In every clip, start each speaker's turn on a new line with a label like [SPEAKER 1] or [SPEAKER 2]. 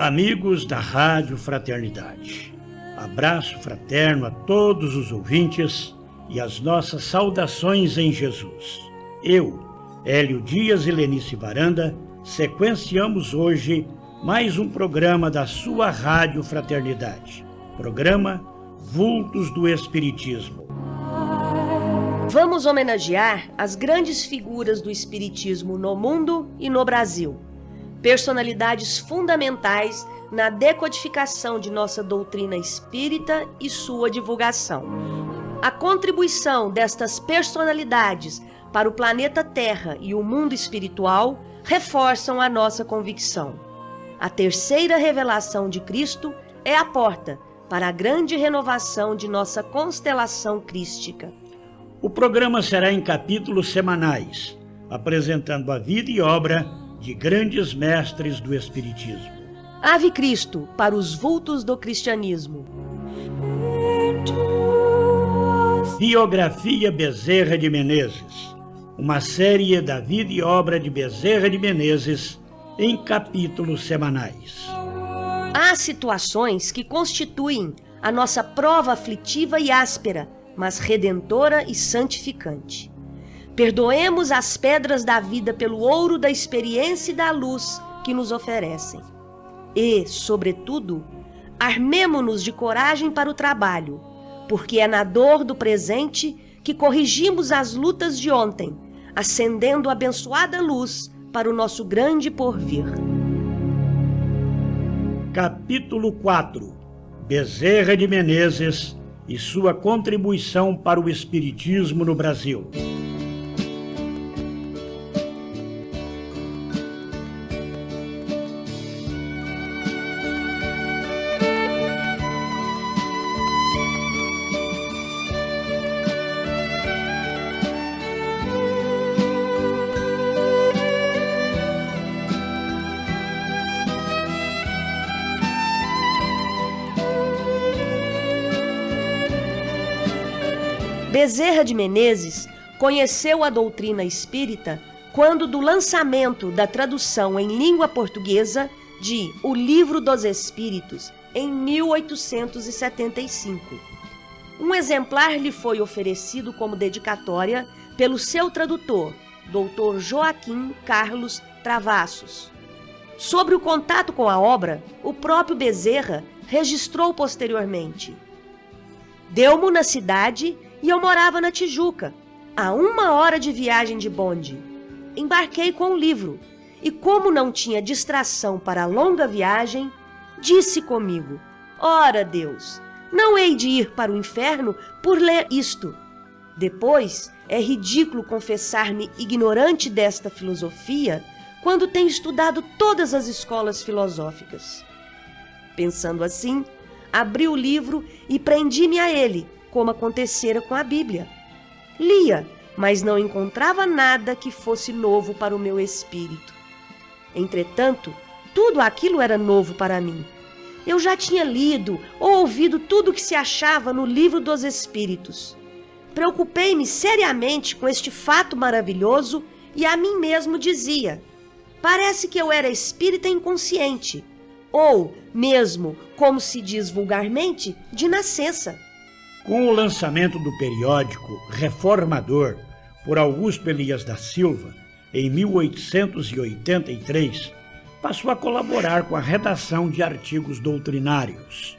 [SPEAKER 1] Amigos da Rádio Fraternidade, abraço fraterno a todos os ouvintes e as nossas saudações em Jesus. Eu, Hélio Dias e Lenice Varanda, sequenciamos hoje mais um programa da sua Rádio Fraternidade, programa Vultos do Espiritismo.
[SPEAKER 2] Vamos homenagear as grandes figuras do Espiritismo no mundo e no Brasil. Personalidades fundamentais na decodificação de nossa doutrina espírita e sua divulgação. A contribuição destas personalidades para o planeta Terra e o mundo espiritual reforçam a nossa convicção. A terceira revelação de Cristo é a porta para a grande renovação de nossa constelação crística.
[SPEAKER 1] O programa será em capítulos semanais, apresentando a vida e obra de grandes mestres do Espiritismo.
[SPEAKER 2] Ave Cristo para os vultos do cristianismo.
[SPEAKER 1] Biografia Bezerra de Menezes, uma série da vida e obra de Bezerra de Menezes em capítulos semanais.
[SPEAKER 2] Há situações que constituem a nossa prova aflitiva e áspera, mas redentora e santificante. Perdoemos as pedras da vida pelo ouro da experiência e da luz que nos oferecem. E, sobretudo, armemo-nos de coragem para o trabalho, porque é na dor do presente que corrigimos as lutas de ontem, acendendo abençoada luz para o nosso grande porvir.
[SPEAKER 1] Capítulo 4. Bezerra de Menezes e sua contribuição para o Espiritismo no Brasil.
[SPEAKER 2] Bezerra de Menezes conheceu a doutrina espírita quando do lançamento da tradução em língua portuguesa de O Livro dos Espíritos, em 1875. Um exemplar lhe foi oferecido como dedicatória pelo seu tradutor, Dr. Joaquim Carlos Travassos. Sobre o contato com a obra, o próprio Bezerra registrou posteriormente: deu-mo na cidade e eu morava na Tijuca, a 1 hora de viagem de bonde. Embarquei com o livro e, como não tinha distração para a longa viagem, disse comigo: ora Deus, não hei de ir para o inferno por ler isto. Depois, é ridículo confessar-me ignorante desta filosofia quando tenho estudado todas as escolas filosóficas. Pensando assim, abri o livro e prendi-me a ele, como acontecera com a Bíblia. Lia, mas não encontrava nada que fosse novo para o meu espírito. Entretanto, tudo aquilo era novo para mim. Eu já tinha lido ou ouvido tudo o que se achava no Livro dos Espíritos. Preocupei-me seriamente com este fato maravilhoso e a mim mesmo dizia: parece que eu era espírita inconsciente, ou mesmo, como se diz vulgarmente, de nascença.
[SPEAKER 1] Com o lançamento do periódico Reformador por Augusto Elias da Silva, em 1883, passou a colaborar com a redação de artigos doutrinários.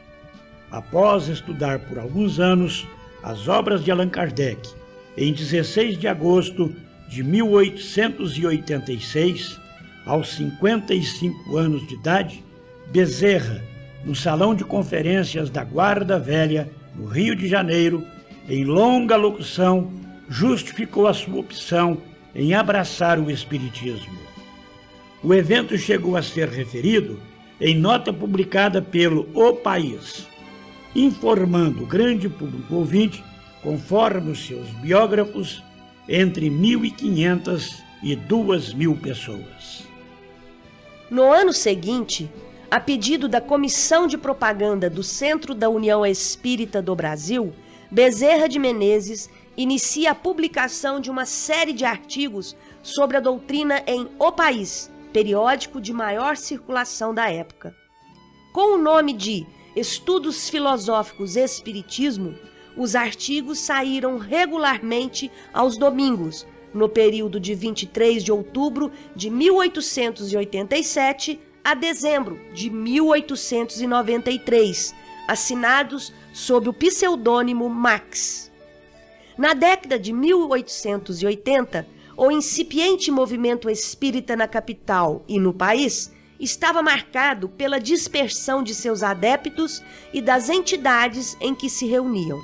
[SPEAKER 1] Após estudar por alguns anos as obras de Allan Kardec, em 16 de agosto de 1886, aos 55 anos de idade, Bezerra, no Salão de Conferências da Guarda Velha, no Rio de Janeiro, em longa locução, justificou a sua opção em abraçar o Espiritismo. O evento chegou a ser referido em nota publicada pelo O País, informando o grande público ouvinte, conforme os seus biógrafos, entre 1.500 e 2.000 pessoas.
[SPEAKER 2] No ano seguinte, a pedido da Comissão de Propaganda do Centro da União Espírita do Brasil, Bezerra de Menezes inicia a publicação de uma série de artigos sobre a doutrina em O País, periódico de maior circulação da época. Com o nome de Estudos Filosóficos Espiritismo, os artigos saíram regularmente aos domingos, no período de 23 de outubro de 1887 a dezembro de 1893, assinados sob o pseudônimo Max. Na década de 1880, o incipiente movimento espírita na capital e no país estava marcado pela dispersão de seus adeptos e das entidades em que se reuniam.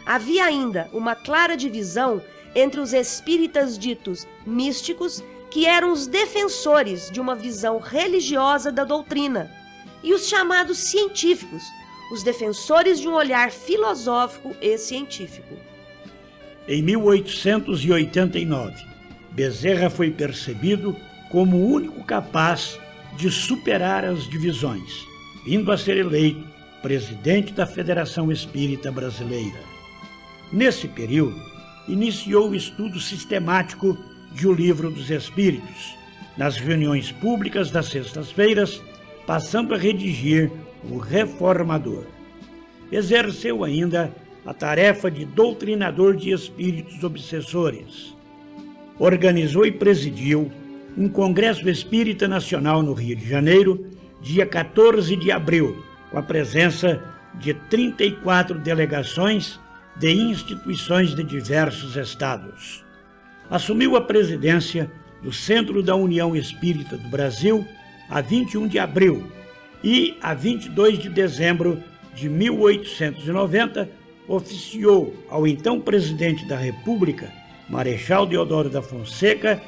[SPEAKER 2] Havia ainda uma clara divisão entre os espíritas ditos místicos, que eram os defensores de uma visão religiosa da doutrina, e os chamados científicos, os defensores de um olhar filosófico e científico.
[SPEAKER 1] Em 1889, Bezerra foi percebido como o único capaz de superar as divisões, vindo a ser eleito presidente da Federação Espírita Brasileira. Nesse período, iniciou o estudo sistemático de O Livro dos Espíritos, nas reuniões públicas das sextas-feiras, passando a redigir o Reformador. Exerceu ainda a tarefa de doutrinador de espíritos obsessores. Organizou e presidiu um Congresso Espírita Nacional no Rio de Janeiro, dia 14 de abril, com a presença de 34 delegações de instituições de diversos estados. Assumiu a presidência do Centro da União Espírita do Brasil a 21 de abril e, a 22 de dezembro de 1890, oficiou ao então presidente da República, Marechal Deodoro da Fonseca,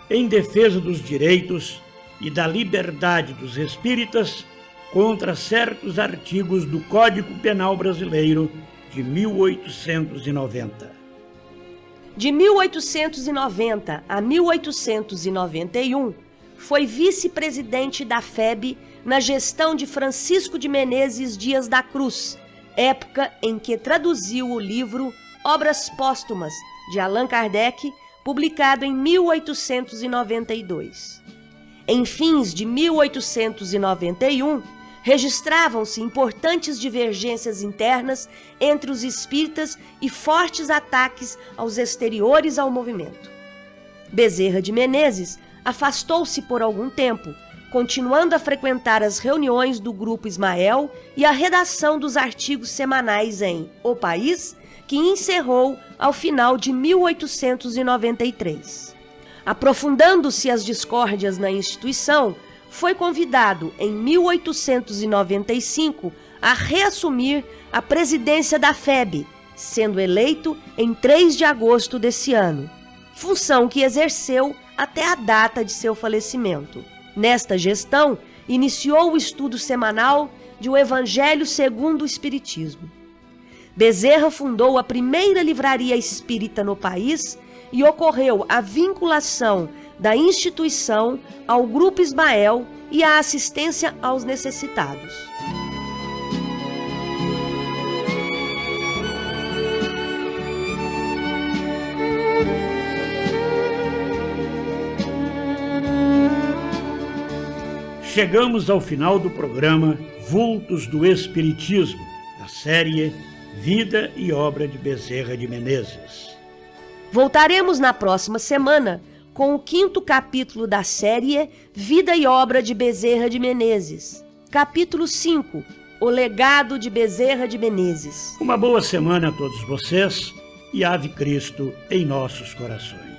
[SPEAKER 1] em defesa dos direitos e da liberdade dos espíritas contra certos artigos do Código Penal Brasileiro de 1890.
[SPEAKER 2] De 1890 a 1891, foi vice-presidente da FEB na gestão de Francisco de Menezes Dias da Cruz, época em que traduziu o livro Obras Póstumas, de Allan Kardec, publicado em 1892. Em fins de 1891, registravam-se importantes divergências internas entre os espíritas e fortes ataques aos exteriores ao movimento. Bezerra de Menezes afastou-se por algum tempo, continuando a frequentar as reuniões do Grupo Ismael e a redação dos artigos semanais em O País, que encerrou ao final de 1893. Aprofundando-se as discórdias na instituição, foi convidado, em 1895, a reassumir a presidência da FEB, sendo eleito em 3 de agosto desse ano, função que exerceu até a data de seu falecimento. Nesta gestão, iniciou o estudo semanal de O Evangelho segundo o Espiritismo. Bezerra fundou a primeira livraria espírita no país e ocorreu a vinculação da instituição ao Grupo Ismael e a assistência aos necessitados.
[SPEAKER 1] Chegamos ao final do programa Vultos do Espiritismo, da série Vida e Obra de Bezerra de Menezes.
[SPEAKER 2] Voltaremos na próxima semana com o 5º capítulo da série Vida e Obra de Bezerra de Menezes. Capítulo 5, O Legado de Bezerra de Menezes.
[SPEAKER 1] Uma boa semana a todos vocês e Ave Cristo em nossos corações.